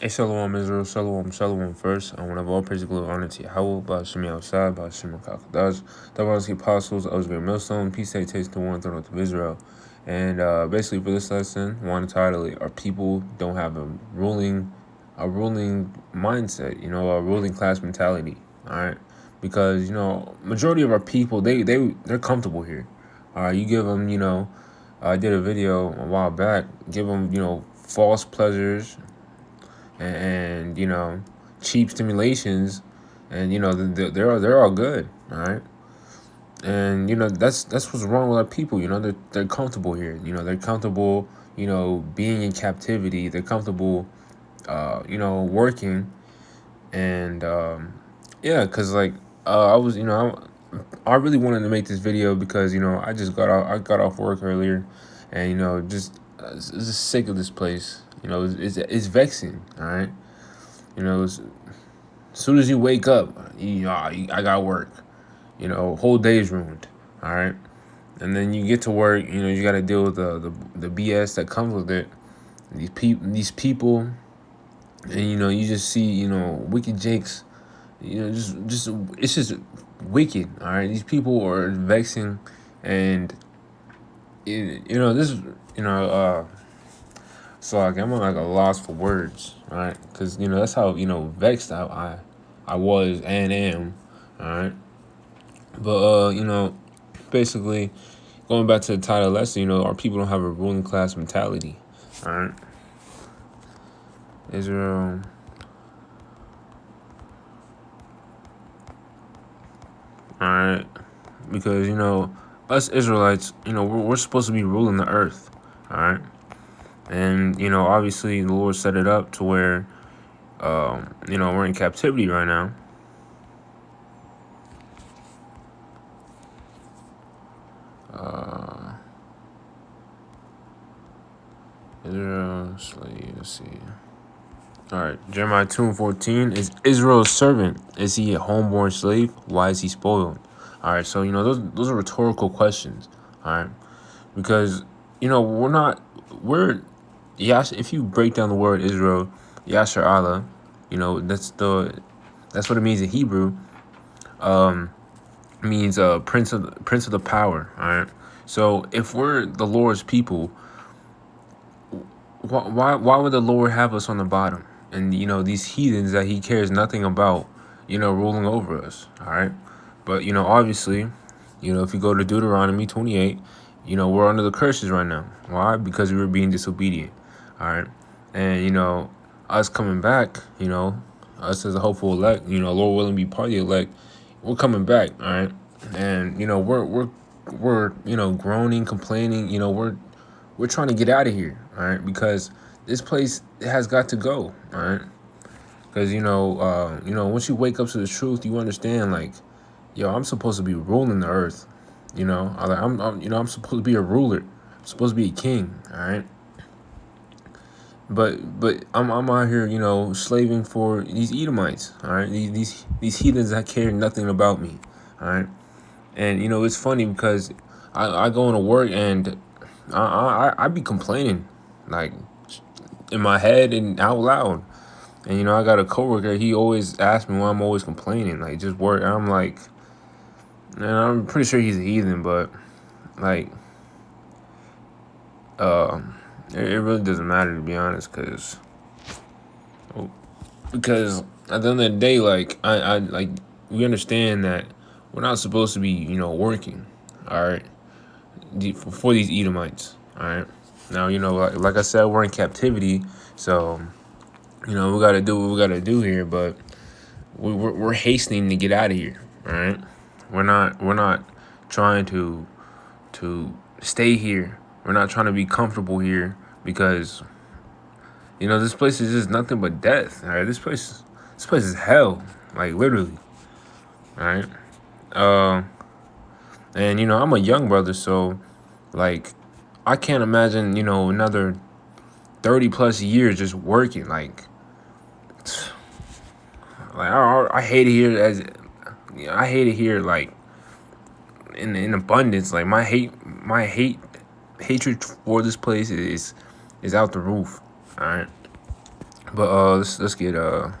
Hey, Shalom Israel, Shalom, Shalom first. I want to have all praise and glory honor to Yahweh, Ba'ashim Yahushua, Ba'ashim HaKadosh, the Roski Apostles, of the Millstone, Peace, say, taste the one throne of Israel. And basically for this lesson, I want to title it, Our People Don't Have a ruling mindset, a ruling class mentality, all right? Because, majority of our people, they're comfortable here. All right, you give them, I did a video a while back, give them, false pleasures, and cheap stimulations, and they're all good, all right. And that's what's wrong with our people. They're comfortable here. They're comfortable. Being in captivity. They're comfortable. Working, and yeah, cause like I was I really wanted to make this video because I got off work earlier, and just sick of this place. It's vexing. All right. As soon as you wake up, I got work. Whole day's ruined. All right, and then you get to work. You got to deal with the BS that comes with it. These people, and you just see wicked Jakes. Just it's just wicked. All right, these people are vexing, and this so like I'm like a loss for words. All right, because that's how vexed I was and am. All right. But basically, going back to the title lesson, our people don't have a ruling class mentality. All right, Israel. All right, because us Israelites, we're supposed to be ruling the earth. All right, and obviously the Lord set it up to where we're in captivity right now. Israel slave. Let's see. All right, Jeremiah 2:14 is Israel's servant. Is he a homeborn slave? Why is he spoiled? All right, so those are rhetorical questions. All right, because we're Yash. If you break down the word Israel, Yasher Allah, that's what it means in Hebrew. Means prince of the power. All right, so if we're the Lord's people, why would the Lord have us on the bottom? And these heathens that he cares nothing about, ruling over us. All right. But obviously, if you go to Deuteronomy 28, we're under the curses right now. Why? Because we were being disobedient. All right. And us coming back, us as a hopeful elect, Lord willing be part of the elect, we're coming back. All right. And we're groaning, complaining, we're trying to get out of here, all right? Because this place has got to go, all right? Because once you wake up to the truth, you understand, like, I'm supposed to be ruling the earth, I'm supposed to be a ruler, I'm supposed to be a king, all right? But I'm out here, slaving for these Edomites, all right? These heathens that care nothing about me, all right? And it's funny because I go into work and I be complaining, like, in my head and out loud. And I got a coworker. He always asks me why I'm always complaining, like just work. And I'm like, and I'm pretty sure he's a heathen, but like, it really doesn't matter, to be honest, because at the end of the day, like I like we understand that we're not supposed to be working, all right, for these Edomites, all right. Now like I said, we're in captivity, so we got to do what we got to do here, but we're hastening to get out of here. All right, we're not trying to stay here. We're not trying to be comfortable here because this place is just nothing but death. All right, this place is hell, like literally. All right, and I'm a young brother, so like I can't imagine another 30 plus years just working like. Like I hate it here I hate it here like in abundance. Like my hatred for this place is out the roof. All right, But let's get all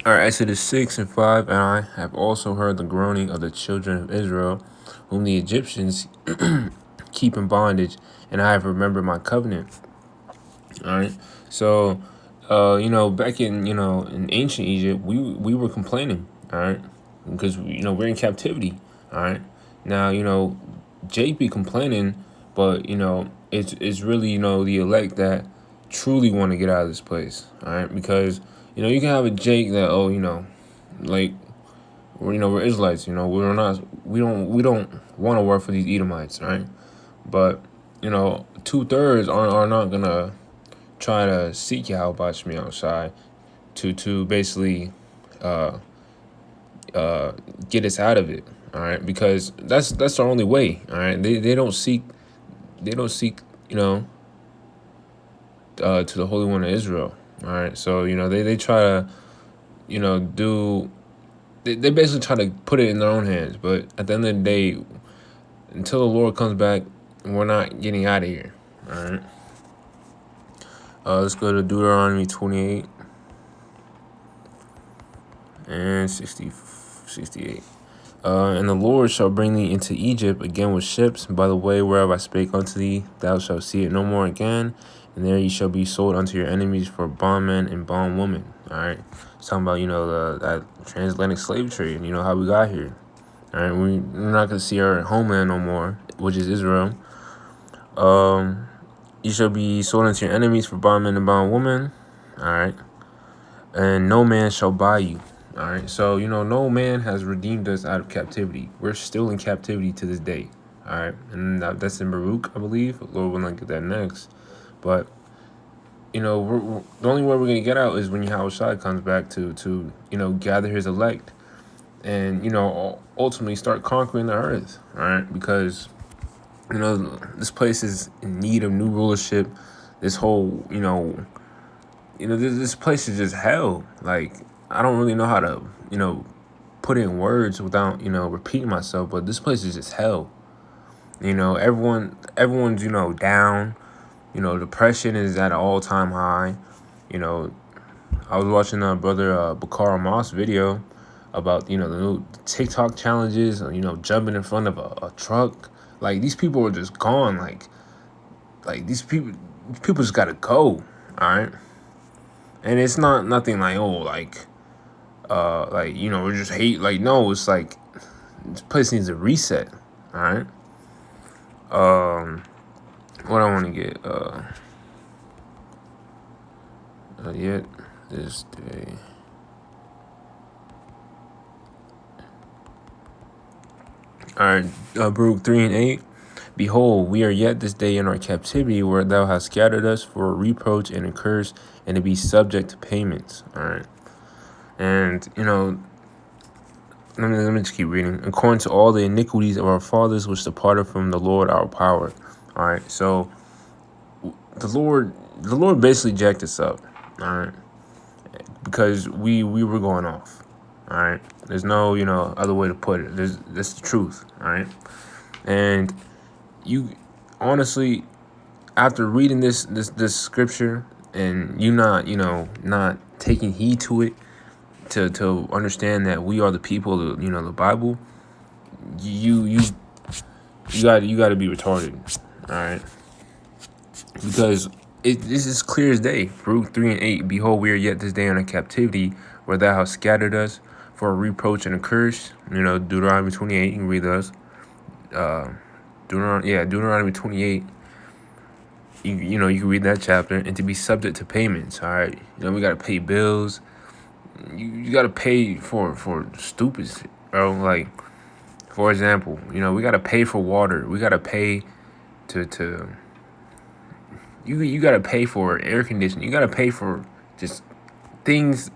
right, Exodus 6:5, and I have also heard the groaning of the children of Israel, whom the Egyptians keep in bondage, and I have remembered my covenant. All right, so back in in ancient Egypt, we were complaining, all right, because we're in captivity, all right. Now Jake be complaining, but it's really the elect that truly want to get out of this place, all right, because you can have a Jake that like we're Israelites, we're not we don't want to work for these Edomites, right? But 2/3 are not gonna try to seek Yahweh me outside to basically uh get us out of it, all right, because that's the only way, all right. They don't seek you know to the Holy One of Israel, all right. So they try to do they basically try to put it in their own hands, but at the end of the day, until the Lord comes back, we're not getting out of here, all right. Let's go to Deuteronomy 28 and 68. And the Lord shall bring thee into Egypt again with ships, by the way whereof I spake unto thee. Thou shalt see it no more again, and there ye shall be sold unto your enemies for bondmen and bondwomen. All right, it's talking about that transatlantic slave trade, and how we got here. All right, we're not gonna see our homeland no more, which is Israel. You shall be sold unto your enemies for bondmen and bondwomen. All right, and no man shall buy you. All right, so no man has redeemed us out of captivity. We're still in captivity to this day. All right, and that's in Baruch, I believe. Lord will not get that next, but we're the only way we're gonna get out is when Yahweh Shai comes back to gather His elect, and ultimately start conquering the earth. All right, because this place is in need of new rulership. This whole this place is just hell. Like, I don't really know how to, put it in words without, repeating myself, but this place is just hell. Everyone's, down. Depression is at an all-time high. I was watching brother Bakar Moss video about, the new TikTok challenges, jumping in front of a truck. Like, these people are just gone. Like these people just gotta go. All right. And it's not nothing like, we're just hate. Like, no, it's like this place needs a reset. All right. What I want to get yet this day. All right, Baruch 3:8. Behold, we are yet this day in our captivity, where thou hast scattered us for a reproach and a curse, and to be subject to payments. All right. And let me just keep reading. According to all the iniquities of our fathers, which departed from the Lord our power. All right. So the Lord basically jacked us up. All right. Because we were going off. All right. There's no other way to put it. That's the truth. All right. And you honestly, after reading this scripture, and you not taking heed to it, to understand that we are the people of the Bible, you got to be retarded. All right. Because this is clear as day. Baruch 3:8. Behold, we are yet this day in a captivity, where thou hast scattered us for a reproach and a curse. Deuteronomy 28. You can read those. Deuteronomy 28. You can read that chapter, and to be subject to payments. All right. We got to pay bills. You got to pay for stupid, bro. Like, for example, we got to pay for water. We got to pay to you got to pay for air conditioning. You got to pay for just things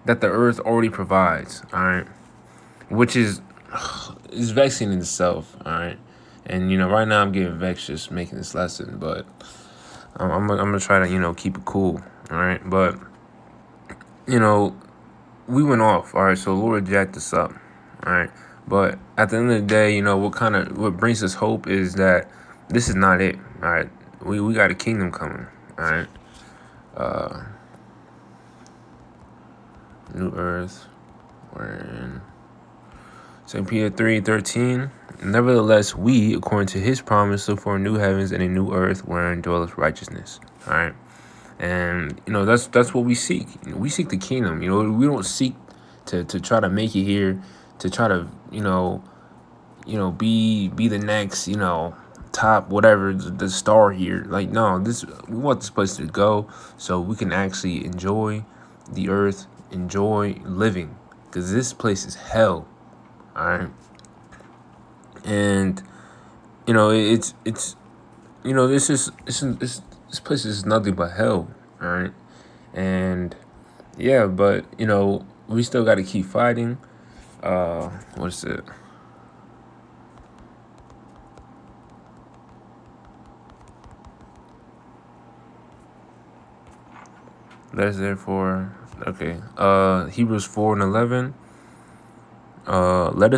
that the earth already provides. All right, which is vexing in itself. All right, and right now I'm getting vexed just making this lesson, but I'm gonna try to keep it cool. All right, but we went off. All right, so Lord jacked us up. All right, but at the end of the day, what brings us hope is that this is not it. All right. we got a kingdom coming. All right. Uh, New earth. We're in 2 Peter 3:13. Nevertheless, we, according to his promise, look for new heavens and a new earth wherein dwelleth righteousness. All right. And that's what we seek. We seek the kingdom. We don't seek to try to make it here, to try to be the next top whatever the star here. Like, no, we want this place to go so we can actually enjoy the earth, enjoy living, because this place is hell. All right. And it's this place is nothing but hell. All right. And yeah, but we still got to keep fighting. What's it? Let's therefore, okay. Hebrews 4:11. Let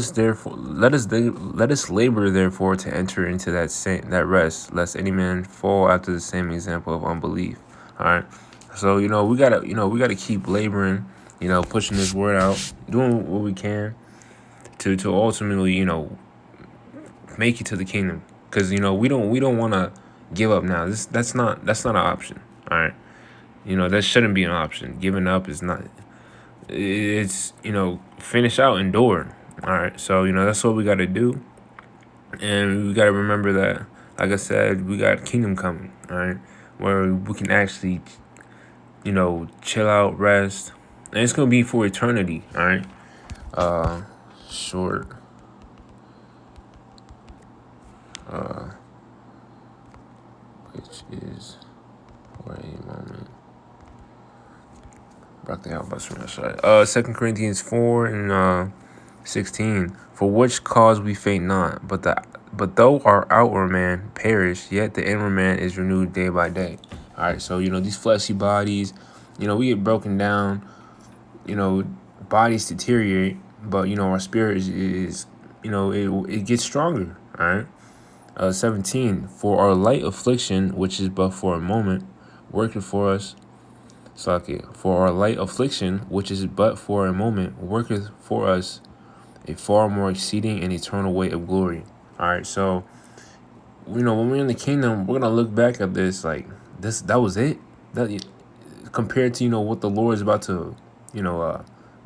us labor therefore to enter into that rest, lest any man fall after the same example of unbelief. All right. So we gotta keep laboring, pushing this word out, doing what we can to ultimately make it to the kingdom, because we don't want to give up now. That's not an option. All right. That shouldn't be an option. Giving up is not. It's finish out, endure. All right. So that's what we got to do, and we got to remember that, like I said, we got kingdom coming. All right, where we can actually chill out, rest, and it's gonna be for eternity. All right. Short. Which is for a moment. Second Corinthians 4:16. For which cause we faint not, but though our outward man perish, yet the inward man is renewed day by day. All right, so these fleshy bodies, we get broken down, bodies deteriorate, but our spirit is it gets stronger. All right. 17. For our light affliction, which is but for a moment, working for us. For our light affliction, which is but for a moment, worketh for us a far more exceeding and eternal weight of glory. All right, so when we're in the kingdom, we're gonna look back at this like this. That was it. That compared to what the Lord is about to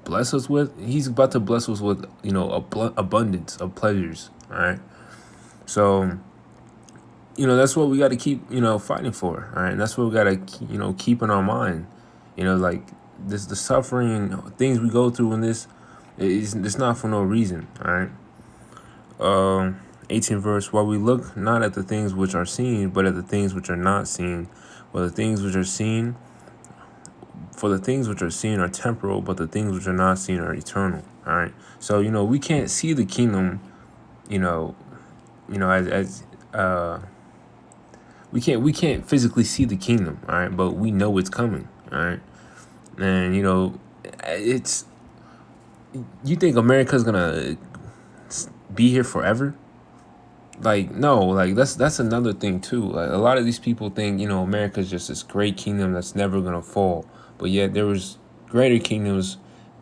bless us with. He's about to bless us with abundance of pleasures. All right, so that's what we got to keep fighting for. All right, and that's what we got to keep in our mind. Like the suffering and things we go through in this, it's not for no reason. All right. 18 verse. While we look not at the things which are seen, but at the things which are not seen. For the things which are seen are temporal, but the things which are not seen are eternal. All right. So we can't see the kingdom. As we can't physically see the kingdom. All right, but we know it's coming. All right. And it's, you think America's gonna be here forever? Like, no, like that's another thing too. Like, a lot of these people think America's just this great kingdom that's never gonna fall, but yet there was greater kingdoms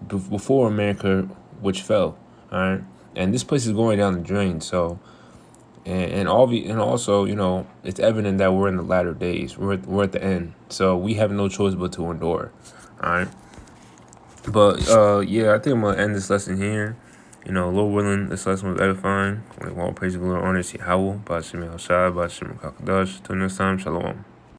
before America which fell. All right, and this place is going down the drain. So and also it's evident that we're in the latter days. We're at the end, so we have no choice but to endure. All right. But yeah, I think I'm gonna end this lesson here. Lord willing, this lesson was edifying. All praise the Lord, honor, Yahweh, Ba'ashem Yahshua, Ba'ashem Kakadash. Till next time, Shalom.